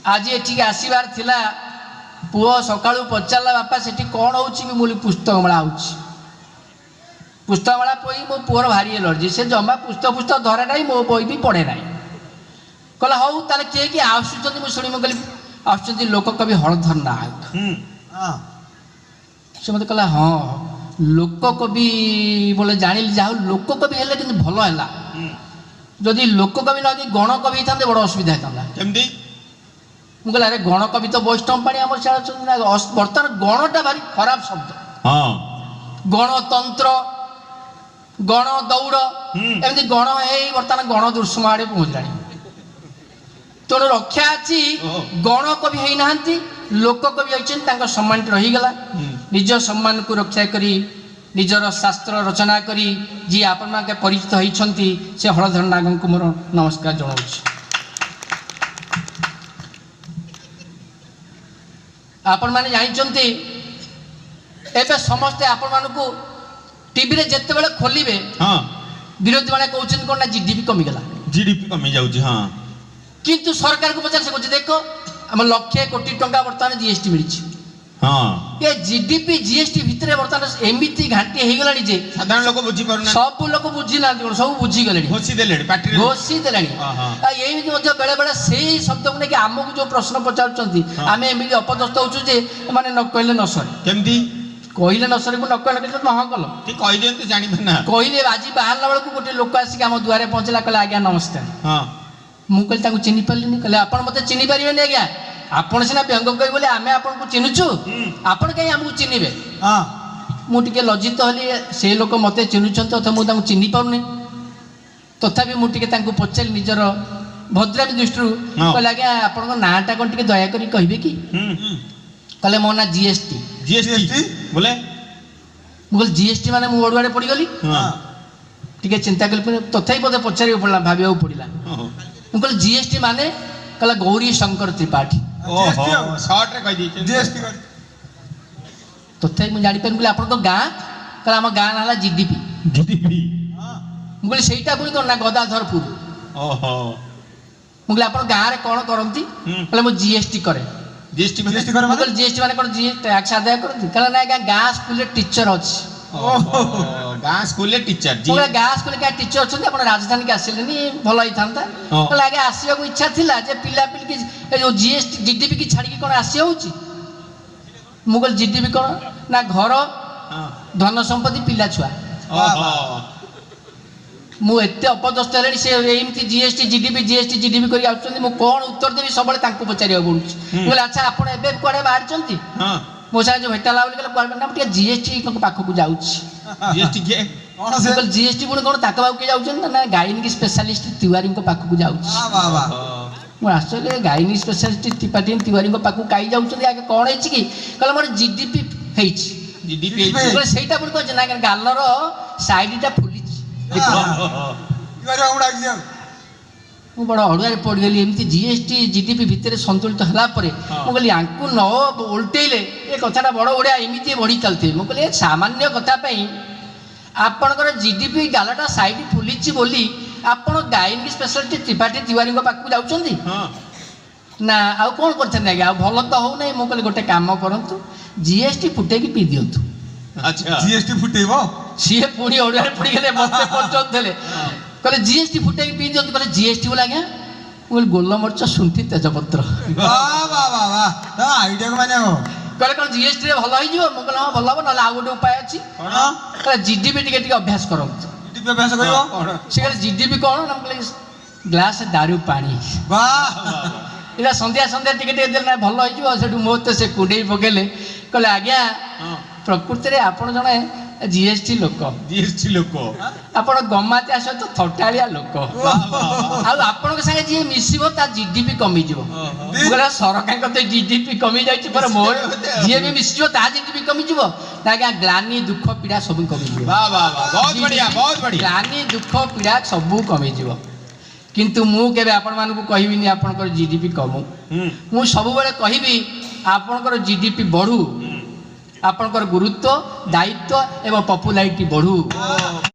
आज एठिक आसबार थिला पुओ सकाळू पचारा बापा सेठी कौन होउछि कि मुली पुस्तक मेला होउछि पुस्तक मेला पई मो पुअर भारी एलर्जी से जमा पुस्तक धरे नाही मो बई भी पढ़े नाही कहला हौ ताले के कि आसुचंती मु सुनी मो कहली आसुचंती लोककवि हरधर नायक से मते कहला हां लोककवि बोले जानिल जाहु लोककवि हेले कि भलो हैला जदि लोककवि न कि गणकवि थांते बड़ असुविधा थांता केमदी मु कहला अरे गणकवि तो वैष्णव पाणी आम सियाड़ बर्तमान गणटा भारी खराब शब्द हाँ गणतंत्र गण दौड़ एमती गण है बर्तमान गण दुर्सम आड़े पहुँचला तेणु रक्षा अच्छी गण कवि है ना लोक कवि होती सम्मान रहीगला निज सम्मान को रक्षा करी निजर शास्त्र रचना करी जी आपण माके परिचित होती से हरधर नाग को मोर नमस्कार जनाऊँ। आपण माने जानते एबे समस्ते आपण मानकू टीवी रे जेते बेले खोलिबे हाँ विरोधी माने कहउछन कोन ना जीडीपी कमी गला जीडीपी कमी जाउची हाँ किंतु सरकार को पचार से कहछ देखो हम लक्षे कोटी टंका वर्तमान जीएसटी मिलिछि हाँ ये जीडीपी जीएसटी भितरे वर्तमान एमिति घाटी हे गलानी जे साधारण लोक बुझी पारुना सब लोक बुझी ना सब बुझी गलेनी घोषी देलेनी पार्टी घोषी देलानी आ एमिति मध्ये बेले बेले सेही शब्द को कि हमकु जो प्रश्न पचारचंती आमे एमिति अपदस्थ होछु जे माने न कहले न सरे केमदी कहले न सरे को न कहले कि न कल ठीक कहि देंते जानि ना कहले आज बाहरला बेलू गोटे लोक आसिक आम दुआरे पहुँचला कहले आज्ञा नमस्कार हाँ मु कहली चिन्ह पार्ली कहले आप मत चिन्ह पारे आज्ञा आपण सीना व्यंग कह बोले आम आपन को चिन्हुचु आपण कहीं आमको चिन्हे मुझे लज्जित हली से लोक मत चिन्हुंत तथा मुझे चिन्ह पार्नी तथापि मुझे पचारि निजर भद्रामी दृष्टि कहले आज्ञा आपण नाटा कौन टे दयाकोरी कहे कि कहले मो ना जीएसटी जीएसटी बोले मुझे जीएसटी माने मु ओडुआड़े पड़गली टे चिंता कली तथापि मत पचार पड़ा भाव पड़ा मुझे जीएसटी माने कहला गौरी शंकर त्रिपाठी तथापि मुझे जापारि कहली आप गाँ कहला आम गाँ ना जीडीपी मुझे सहीटा पुणी कौन ना गदाधरपुर मुझे आप गाँव में कौन करती कहले मु जीएसटी करे जीएसटी जीएसटी माने कौन टैक्स आदाय करती कहला ना गाँ स्कूल टीचर अच्छी गाँ स्कूल टीचर गाँ स्कूल क्या टीचर अच्छा आप राजधानी की आसिले भल होता कहले आगे आसवाक इच्छा था पिला पिली जो जीएसटी जीडीपी की छाड़ी कौन आसी होची मुझे जीडीपी कौन ना घर धन संपत्ति पिला छुआ मुझे अपदस्थ है से जीएसटी जीडीपी कर कौन उत्तर देवी सब पचार पड़ू अच्छा आप कड़े बाहर मो साथ जो भेटा ना जीएसटी पाखक जाऊँगी जीएसटी पुणी कौन ताक पाक जाऊँ ना गायनिक स्पेशलिस्ट तिवारी पाखक जाऊँ आश्चर्य गायनिक स्पेशलिस्ट त्रिपाठी तिवारी पाखक कहीं जाऊँ आगे कौन है कि कहले मोर जीडीपी सहीटा पुणी कह ना गालर साइडटा फुली मु बड़ा अड़ुआरे पड़गली एमती जीएसटी जीडीपी भितर संतुलित होगापर मुझे यांकु न उल्टेले ये कथा बड़ बड़िया एमती बढ़ी चलते मुझे सामान्य कथापी आपणकर जीडीपी गालटा साइड फुली बोली आपण गायनिक स्पेशलिस्ट त्रिपाठी तिवारी पाखक जाऊँगी ना आउ कौन करते आज्ञा भल तो हो ना मुझे गोटे कम करूँ जीएसटी फुटेकी पी दिंतु जीएसटी फुटेब सी पुणी अड़ुआरे पड़गले मत पचारे कहले जीएसटी फुटे पी दिखाते कहले जीएसटी बोला आज्ञा मुझे गोलमरीच शुंठी तेजपत्र कहले कौन जीएसटी भल हो मुझे हाँ भल हम ना आउ गोटे उपाय अच्छी कहले जीडीपी टे अभ्यास करूँ से जीडीपी कौन ना कहले ग्लास दारू पानी इला संध्या संध्या टे देना भल हो मत से कुंडे पकेले कहले आज्ञा प्रकृति में आप जड़े जीएसटी लोक आपण गमातिया सहित थटालिया लोक आपण संगे जी मिसब ता जीडीपी कमी सरकार तो जीडीपी कमी जाइए पर मोर जी भी मिसब ता जीडीपी कमी ना ग्लानी दुख पीड़ा सब कमी ग्लानी दुख पीड़ा सब कमी किंतु मु केबे आपण मानकु कहबिनी आपनकर जीडीपी कमु मु सब बेले कहबी आपनकर जीडीपी बढ़ू आपनकर गुरुत्व दायित्व एवं पॉपुलैरिटी बढ़ू।